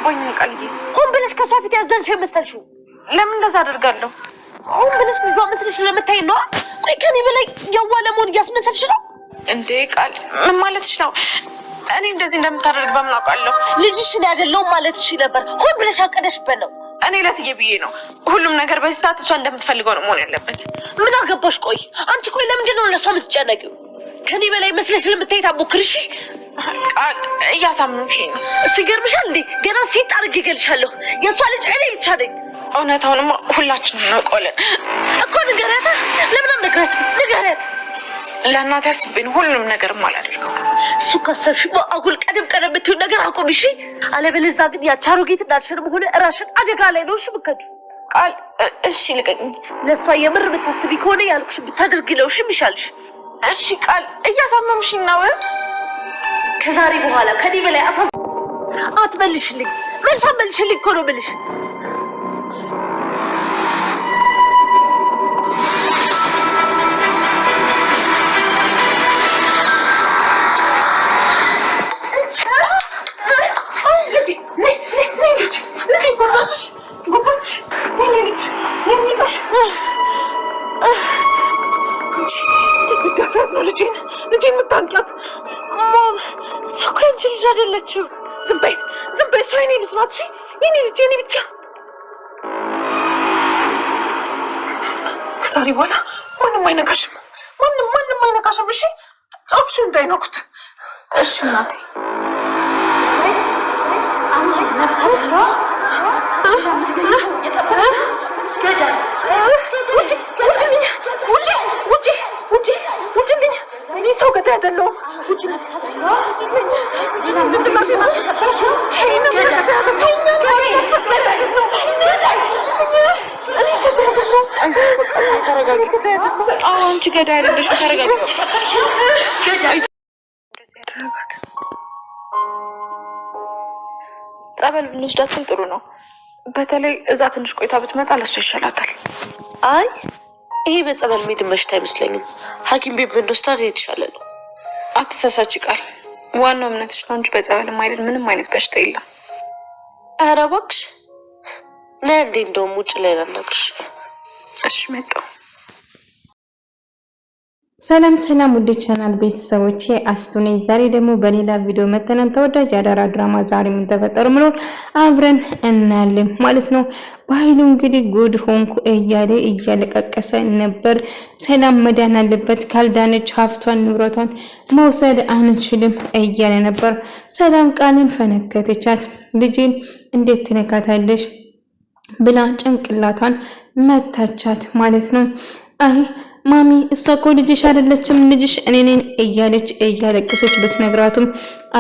አልገባኝም ቃልዬ። ሆን ብለሽ ከሷ ፊት ያዘንሽ የመሰልሽው? ለምን እንደዛ አደርጋለሁ? ሆን ብለሽ ልጇ መስለሽ ለምታይ ነው? ቆይ ከኔ በላይ ያዋለ መሆን እያስመሰልሽ ነው እንዴ? ቃል ምን ማለትሽ ነው? እኔ እንደዚህ እንደምታደርግ በምን አውቃለሁ? ልጅሽን አይደለሁም ማለትሽ ነበር። ሆን ብለሽ አቀደሽበት ነው። እኔ ለትዬ ብዬ ነው። ሁሉም ነገር በዚህ ሰዓት እሷ እንደምትፈልገው ነው መሆን ያለበት። ምን አገባሽ? ቆይ አንቺ ቆይ ለምንድን ነው ለሷ የምትጨነቂው? ከኔ በላይ መስለሽ ለምታይ ታሞክርሽ። ቃል እያሳመምሽኝ ነው። እሱ ይገርምሻል እንዴ? ገና ሲጥ አድርጌ እገልሻለሁ። የእሷ ልጅ እኔ ብቻ ነኝ። እውነታውንማ ሁላችንም እናውቀዋለን እኮ። ንገሪያታ። ለምን አንነግራት? ንገሪያት። ለእናቴ አስቤ ነው ሁሉንም ነገር አላደርገው። እሱ ካሰብሽ አጉል ቀደም የምትይው ነገር አቁም እሺ። አለበለዚያ ግን ያቺ አሮጊት እንዳልሽንም ሆነ እራስሽን አደጋ ላይ ነው እሺ የምትከጂው። ቃል እሺ ልቀቅኝ። ለእሷ የምር ብታስቢ ከሆነ ያልኩሽ ብታደርጊ ነው እሺ የሚሻልሽ። እሺ ቃል እያሳመምሽኝ ነው። ከዛሬ በኋላ ከኔ በላይ አትመልሽልኝ። መልስ አትመልሽልኝ እኮ ነው የምልሽ። ልጄን የምታንቂያት ማም፣ እሷ እኮ ያንቺ ልጅ አይደለችም። ዝም በይ ዝም በይ። እሷ የኔ ልጅ ናት። የኔ ልጅ የኔ ብቻ። ከዛሬ በኋላ ማንም አይነካሽም። ማንም አይነካሽም። እሺ ጫፍሽ እንዳይነኩት እሺ እናቴ። አንቺ ነፍሰ ነው ውጭልኝ። እኔ ሰው ገዳይ አይደለሁም። አንቺ ገዳይ አይደለሽም። ተረጋጊ። ጸበል ብንወስዳት ግን ጥሩ ነው። በተለይ እዛ ትንሽ ቆይታ ብትመጣ ለእሷ ይሻላታል። አይ ይሄ በጸበል የሚድን በሽታ አይመስለኝም። ሐኪም ቤት ብንወስዳት የተሻለ ነው። አትሳሳች ቃል። ዋናው እምነትሽ ነው እንጂ በጸበል የማይድን ምንም አይነት በሽታ የለም። ኧረ እባክሽ ነይ እንዴ። እንደውም ውጭ ላይ ላናግርሽ። እሺ መጣሁ። ሰላም ውድ ቻናል ቤተሰቦቼ አስቱ ነኝ። ዛሬ ደግሞ በሌላ ቪዲዮ መተናል። ተወዳጅ የአደራ ድራማ ዛሬ ምን ተፈጠረ ምኖር አብረን እናያለን ማለት ነው። በኃይሉ እንግዲህ ጉድ ሆንኩ እያለ እያለቀቀሰ ነበር። ሰላም መዳን አለበት፣ ካልዳነች ሀብቷን ንብረቷን መውሰድ አንችልም እያለ ነበር። ሰላም ቃልን ፈነከተቻት። ልጄን እንዴት ትነካታለሽ ብላ ጭንቅላቷን መታቻት ማለት ነው። አይ ማሚ እሷ እኮ ልጅሽ አይደለችም፣ ልጅሽ እኔ ነኝ እያለች እያለቀሰች ብትነግራቱም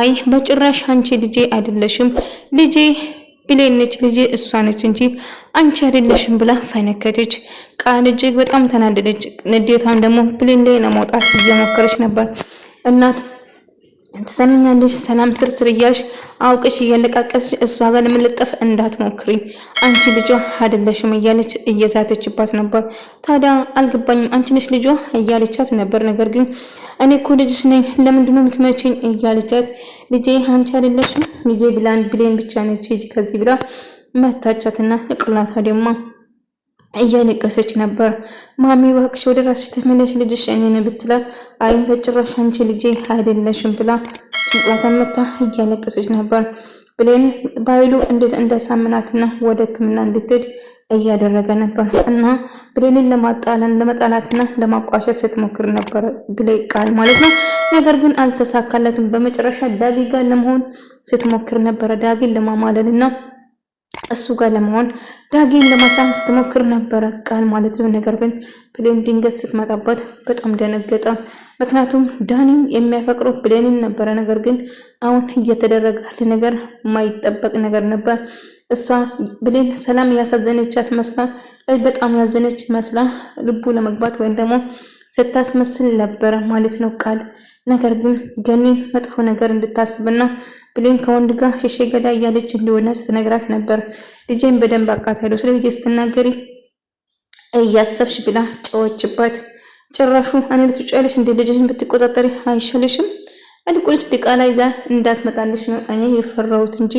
አይ በጭራሽ አንቺ ልጄ አይደለሽም፣ ልጄ ብሌን ነች፣ ልጄ እሷ ነች እንጂ አንቺ አይደለሽም ብላ ፈነከተች። ቃል እጅግ በጣም ተናደደች። ንዴቷን ደግሞ ብሌን ላይ ለማውጣት እየሞከረች ነበር። እናት ትሰሚኛለሽ? ሰላም ስርስር እያልሽ አውቅሽ እያለቃቀስሽ እሷ ጋር ለመለጠፍ እንዳትሞክሪ፣ አንቺ ልጇ አይደለሽም እያለች እየዛተችባት ነበር። ታዲያ አልገባኝም፣ አንቺ ነሽ ልጇ እያለቻት ነበር። ነገር ግን እኔ እኮ ልጅሽ ነኝ፣ ለምንድን ነው የምትመጪኝ እያለቻት ልጄ አንቺ አይደለሽም፣ ልጄ ብሌን ብቻ ነች ሂጂ ከዚህ ብላ መታቻትና ንቅላቷ ደግሞ እያለቀሰች ነበር። ማሚ እባክሽ ወደ ራስሽ ተመለሽ፣ ልጅሽ እኔ ነኝ ብትላት አይ በጭራሽ አንቺ ልጄ አይደለሽም ብላ ጭንቅላቷን መታ እያለቀሰች ነበር። ብሌን በኃይሉ እንዴት እንደሳምናትና ወደ ሕክምና እንድትሄድ እያደረገ ነበር እና ብሌንን ለመጣላትና ለማቋሸት ስትሞክር ነበር ብሌን ቃል ማለት ነው። ነገር ግን አልተሳካለትም። በመጨረሻ ዳጊ ጋር ለመሆን ስትሞክር ነበር። ዳጊን ለማማለልና እሱ ጋር ለመሆን ዳጊን ለማሳም ስትሞክር ነበረ ቃል ማለት ነው። ነገር ግን ብሌን ድንገት ስትመጣበት በጣም ደነገጠ። ምክንያቱም ዳኒም የሚያፈቅረው ብሌንን ነበረ። ነገር ግን አሁን እየተደረገ ነገር ማይጠበቅ ነገር ነበር። እሷ ብሌን ሰላም ያሳዘነቻት መስላ በጣም ያዘነች መስላ ልቡ ለመግባት ወይም ደግሞ ስታስመስል ነበረ ማለት ነው ቃል። ነገር ግን ገኒ መጥፎ ነገር እንድታስብና ብሌን ከወንድ ጋር ሽሼ ገዳ እያለች እንደሆነ ስትነግራት ነበር። ልጄን በደንብ አቃታለሁ፣ ስለ ልጄ ስትናገሪ እያሰብሽ ብላ ጨወችባት። ጭራሹ እኔ ልትጫለሽ እንደ ልጅሽን ብትቆጣጠሪ አይሻልሽም? አልቆልሽ ድቃላ ይዛ እንዳትመጣልሽ ነው እኔ የፈራሁት እንጂ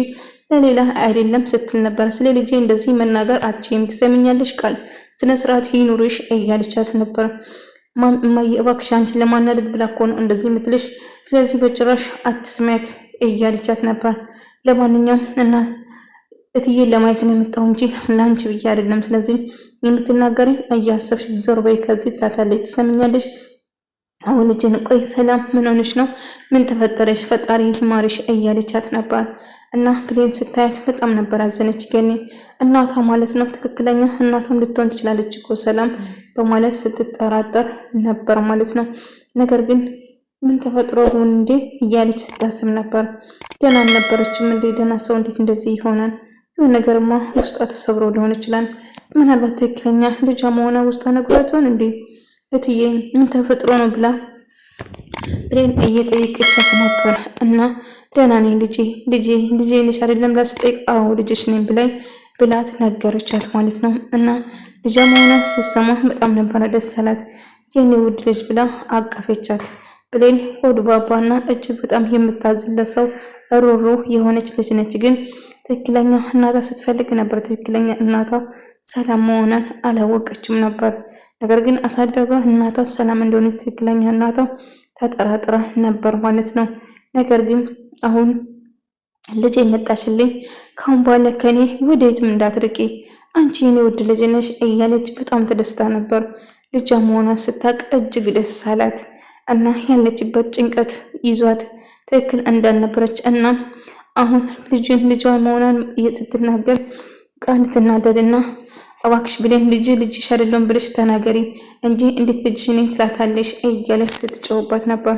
ለሌላ አይደለም ስትል ነበር። ስለ ልጄ እንደዚህ መናገር አትችይም፣ ትሰሚኛለሽ? ቃል ስነ ስርዓት ይኑርሽ እያለቻት ነበር። እማዬ እባክሽ አንቺን ለማናደድ ብላ እኮ ነው እንደዚህ የምትልሽ፣ ስለዚህ በጭራሽ አትስሚያት እያለቻት ነበር። ለማንኛውም እና እትዬን ለማየት ነው የመጣሁ እንጂ ለአንቺ ብዬ አይደለም። ስለዚህ የምትናገረኝ እያሰብሽ ዞር በይ ከዚህ ትላታለች። ትሰሚኛለሽ? አሁን ልጅን ቆይ ሰላም ምን ሆነሽ ነው? ምን ተፈጠረሽ? ፈጣሪ ይማርሽ እያለቻት ነበር። እና ብሌን ስታያት በጣም ነበር አዘነች። ገኒ እናቷ ማለት ነው ትክክለኛ እናቷም ልትሆን ትችላለች እኮ ሰላም በማለት ስትጠራጠር ነበር ማለት ነው። ነገር ግን ምን ተፈጥሮ ሆን እንዴ እያለች ስታስብ ነበር። ደህና አልነበረችም እንዴ? ደህና ሰው እንዴት እንደዚህ ይሆናል? ይሁን ነገርማ ውስጧ ተሰብሮ ሊሆን ይችላል። ምናልባት ትክክለኛ ልጇ መሆኗ ውስጧ ነግሯታል እንዴ? እትዬ ምን ተፈጥሮ ነው ብላ ብሌን እየጠየቀቻት ነበር። እና ደህና ነኝ ልጄ ነሽ አይደለም ላስጠይቅ? አዎ ልጅሽ ነኝ ብላት ነገረቻት ማለት ነው። እና ልጇ መሆኗ ስትሰማ በጣም ነበረ ደስ አላት። የኔ ውድ ልጅ ብላ አቀፈቻት። ብሌን ሆድ ባባና እጅግ በጣም የምታዝለት ሰው ሮሮ የሆነች ልጅ ነች። ግን ትክክለኛ እናቷ ስትፈልግ ነበር። ትክክለኛ እናቷ ሰላም መሆኗን አላወቀችም ነበር። ነገር ግን አሳደጋ እናቷ ሰላም እንደሆነች ትክክለኛ እናቷ ተጠራጥራ ነበር ማለት ነው። ነገር ግን አሁን ልጅ መጣችልኝ፣ ካሁን በኋላ ከኔ ወደየትም እንዳትርቂ፣ አንቺ የኔ ውድ ልጅ ነሽ እያለች በጣም ተደስታ ነበር። ልጇ መሆኗን ስታቅ እጅግ ደስ አላት እና ያለችበት ጭንቀት ይዟት ትክክል እንዳልነበረች እና አሁን ልጇ መሆኗን ስትናገር ቃል ትናደድና እባክሽ ብሌን ልጅሽ አይደለም ብለሽ ተናገሪ እንጂ እንዴት ልጅሽ ነኝ ትላታለሽ እያለች ስትጮህባት ነበር።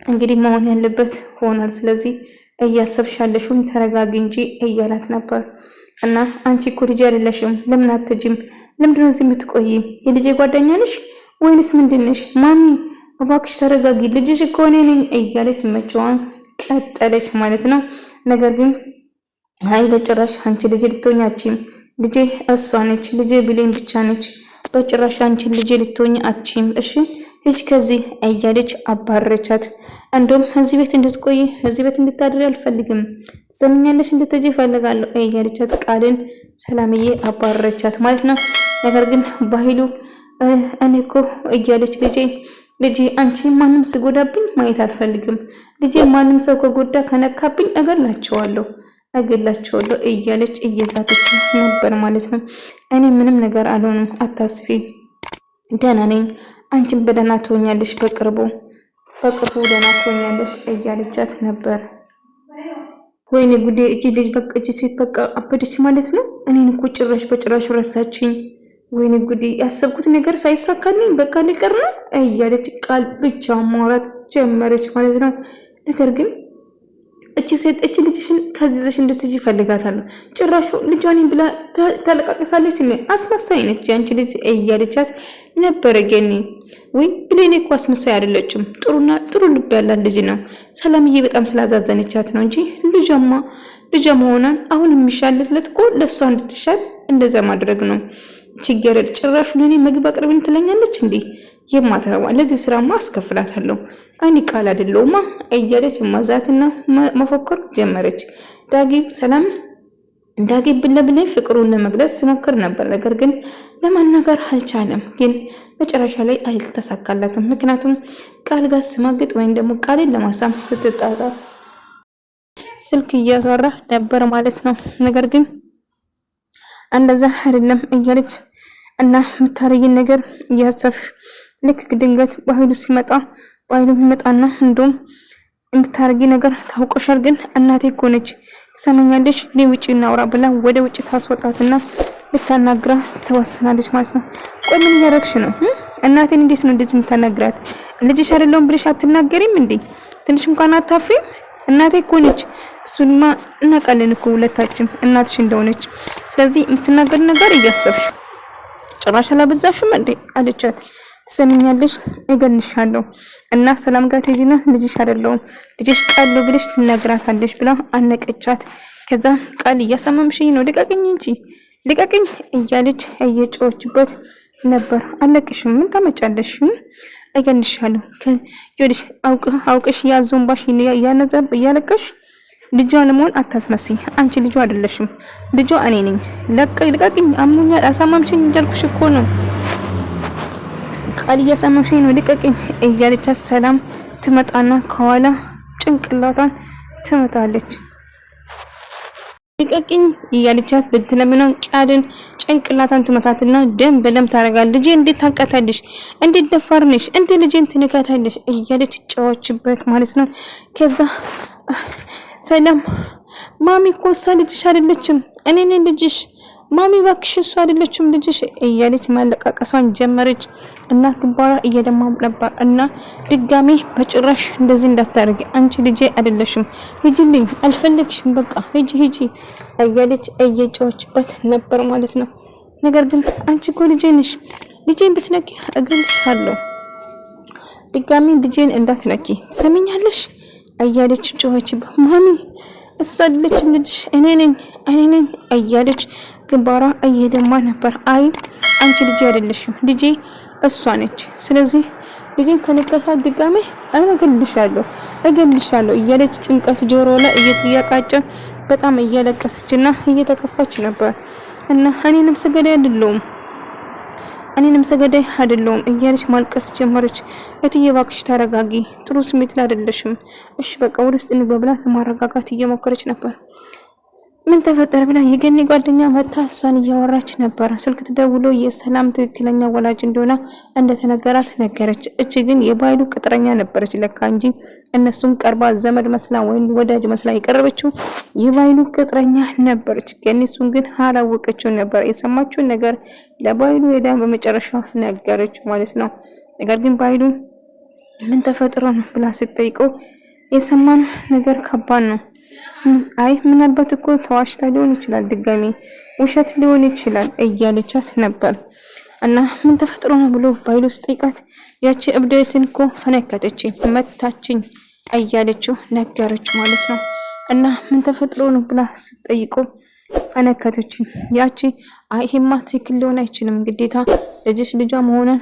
እንግዲህ መሆን ያለበት ሆኗል፣ ስለዚህ እያሰብሻለሽውን ተረጋጊ እንጂ እያላት ነበር። እና አንቺ እኮ ልጅ አይደለሽም፣ ለምን አትጅም? ለምንድነው እዚህ የምትቆይ? የልጄ ጓደኛ ነሽ ወይንስ ምንድነሽ? ማሚ እባክሽ ተረጋጊ፣ ልጅሽ እኮ እኔ ነኝ እያለች መጫወን ቀጠለች ማለት ነው። ነገር ግን አይ በጭራሽ አንቺ ልጅ ልትሆኚ አትችይም፣ ልጄ እሷ ነች፣ ልጄ ብሌን ብቻ ነች፣ በጭራሽ አንቺ ልጄ ልትሆኚ አትችይም፣ እሺ ሂጂ ከዚህ እያለች አባረቻት። እንደውም እዚህ ቤት እንድትቆይ እዚህ ቤት እንድታድሪ አልፈልግም፣ ትሰሚኛለሽ? እንድትሄጂ እፈልጋለሁ እያለቻት ቃልን ሰላምዬ አባረቻት ማለት ነው። ነገር ግን ባህሉ እኔ እኮ እያለች ልጄ አንቺ ማንም ስጎዳብኝ ማየት አልፈልግም፣ ልጄ ማንም ሰው ከጎዳ ከነካብኝ እገላቸዋለሁ እያለች እየዛተች ነበር ማለት ነው። እኔ ምንም ነገር አልሆንም፣ አታስቢ፣ ደህና ነኝ፣ አንቺም በደህና ትሆኛለሽ፣ በቅርቡ ደህና ትሆኛለሽ እያለቻት ነበር። ወይኔ ጉዴ! እቺ ልጅ በቃ እቺ ሴት በቃ አበደች ማለት ነው። እኔን እኮ በጭራሽ ረሳችኝ። ወይኔ ጉዴ! ያሰብኩት ነገር ሳይሳካልኝ በቃ ሊቀር ነው እያለች ቃል ብቻ ማውራት ጀመረች ማለት ነው። ነገር ግን እቺ ልጅሽን ከዚህሽ እንድትጂ ፈልጋታለሁ፣ ጭራሹ ልጇን ብላ ተለቃቀሳለች። አስመሳይ ነች ያንቺ ልጅ እያለቻት ነበረ ገኒ። ወይ ብሌኔ እኮ አስመሳይ አይደለችም፣ ጥሩ ልብ ያላት ልጅ ነው። ሰላምዬ በጣም ስላዛዘነቻት ነው እንጂ ልጇ መሆኗን አሁን የሚሻልለት እኮ ለእሷ እንድትሻል እንደዛ ማድረግ ነው። ችግረድ ጭራሹ ለኔ ምግብ አቅርብኝ ትለኛለች እንዴ? የማትረባ ለዚህ ስራማ አስከፍላታለሁ። እኔ ቃል አይደለሁማ እያለች ማዛትና መፎከር ጀመረች። ዳጊ ብለብለ ፍቅሩን ለመግለጽ ሲሞክር ነበር። ነገር ግን ለማናገር አልቻለም። ግን መጨረሻ ላይ አልተሳካላትም። ምክንያቱም ቃል ጋር ስማግጥ ወይም ደግሞ ቃልን ለማሳም ስትጣጣ ስልክ እያወራ ነበር ማለት ነው። ነገር ግን እንደዛ አይደለም እያለች እና የምታረጊን ነገር እያሰብሽ ልክ ድንገት ባህሉ ይመጣና እንደውም የምታረጊ ነገር ታውቆሻል። ግን እናቴ እኮ ነች ትሰማኛለሽ፣ እኔ ውጪ እናውራ ብላ ወደ ውጪ ታስወጣትና ልታናግራ ትወስናለች ማለት ነው። ቆይ ምን እያደረግሽ ነው? እናቴን እንዴት ነው እንደዚህ የምታናግራት? ልጅሽ አይደለሁም ብለሽ አትናገሪም እንዴ? ትንሽ እንኳን አታፍሪም? እናቴ እኮ ነች። እሱንማ እናውቃለን እኮ ሁለታችን እናትሽ እንደሆነች። ስለዚህ የምትናገር ነገር እያሰብሽ ጭራሽ አላበዛሽም እንዴ አለቻት። ትሰሚኛለሽ፣ እገልሻለሁ እና ሰላም ጋር ትሄጂና ልጅሽ አይደለሁም ልጅሽ ቃል ነው ብለሽ ትናገራታለሽ ብላ አነቀቻት። ከዛ ቃል እያሰማምሽኝ ነው ልቀቅኝ እንጂ ልቀቅኝ እያለች እየጮችበት ነበር። አለቅሽም፣ ምን ታመጫለሽ? እገልሻለሁ። ይኸውልሽ አውቀሽ ያዞንባሽ እያለቀሽ ልጇ ለመሆን አታስመስኝ። አንቺ ልጇ አይደለሽም። ልጇ እኔ ነኝ። ልቀቅኝ፣ አምኛል፣ አሳማምሽኝ እያልኩሽ እኮ ነው። ቃል እየሰማሽኝ ነው፣ ልቀቅኝ እያለቻት ሰላም ትመጣና ከኋላ ጭንቅላቷን ትመታለች። ልቀቅኝ እያለቻት ብትለምነው ቃልን ጭንቅላቷን ትመታትና ደም በደም ታረጋለች። ልጄ እንዴት ታንቀታለሽ? እንዴት ደፋር ነሽ? እንዴት ልጄን ትነካታለሽ? እያለች ጫወችበት ማለት ነው። ከዛ ሰላም ማሚ እኮ እሷ ልጅሽ አይደለችም፣ እኔ ነኝ ልጅሽ፣ ማሚ እባክሽ እሷ አይደለችም ልጅሽ እያለች ማለቃቀሷን ጀመረች። እና ግንባሯ እየደማ ነበር። እና ድጋሜ በጭራሽ እንደዚህ እንዳታረጊ፣ አንቺ ልጄ አይደለሽም፣ ሂጂልኝ፣ አልፈልግሽም፣ በቃ ሂጂ እያለች እየጮችበት ነበር ማለት ነው። ነገር ግን አንቺ እኮ ልጄ ነሽ፣ ልጄን ብትነኪ እገልሻለሁ፣ ድጋሜ ልጄን እንዳትነኪ ትሰሚኛለሽ እያለች ጮኸችበት። ማሚ እሷ አይደለችም ልጅሽ፣ እኔ ነኝ እያለች ግንባሯ እየደማ ነበር። አይ አንቺ ልጄ አይደለሽም፣ ልጄ እሷ ነች። ስለዚህ ልጄን ከነካሻት ድጋሜ እገልሻለሁ እያለች ጭንቀት ጆሮ ላይ እየተያቃጨ በጣም እያለቀሰችና እየተከፋች ነበር። እና እኔ ነፍሰ ገዳይ አይደለሁም እያለች ማልቀስ ጀመረች። እትዬ እባክሽ ተረጋጊ፣ ጥሩ ስሜት ላይ አይደለሽም። እሺ በቃ ወደ ውስጥ እንግባ ብላ ለማረጋጋት እየሞከረች ነበር። ምን ተፈጠረ ብላ የገኒ ጓደኛ መታ እሷን እያወራች ነበር። ስልክ ተደውሎ የሰላም ትክክለኛ ወላጅ እንደሆነ እንደተነገራት ነገረች። እቺ ግን የባይሉ ቅጥረኛ ነበረች ለካ እንጂ እነሱን ቀርባ ዘመድ መስላ ወይም ወዳጅ መስላ የቀረበችው የባይሉ ቅጥረኛ ነበረች። ገኒ እሱን ግን አላወቀችው ነበር። የሰማችውን ነገር ለባይሉ ሄዳ በመጨረሻ ነገረች ማለት ነው። ነገር ግን ባይሉ ምን ተፈጥሮ ነው ብላ ስትጠይቀው የሰማን ነገር ከባድ ነው፣ አይ ምናልባት እኮ ተዋሽታ ሊሆን ይችላል፣ ድጋሚ ውሸት ሊሆን ይችላል እያለቻት ነበር። እና ምን ተፈጥሮ ነው ብሎ ባይሉ ስጠይቃት ያቺ እብደትን እኮ ፈነከተች፣ መታችኝ እያለችው ነገረች ማለት ነው። እና ምን ተፈጥሮ ነው ብላ ስትጠይቀው ፈነከተች። ያቺ አይ ይሄማ ትክክል ሊሆን አይችልም፣ ግዴታ ልጇ መሆኗን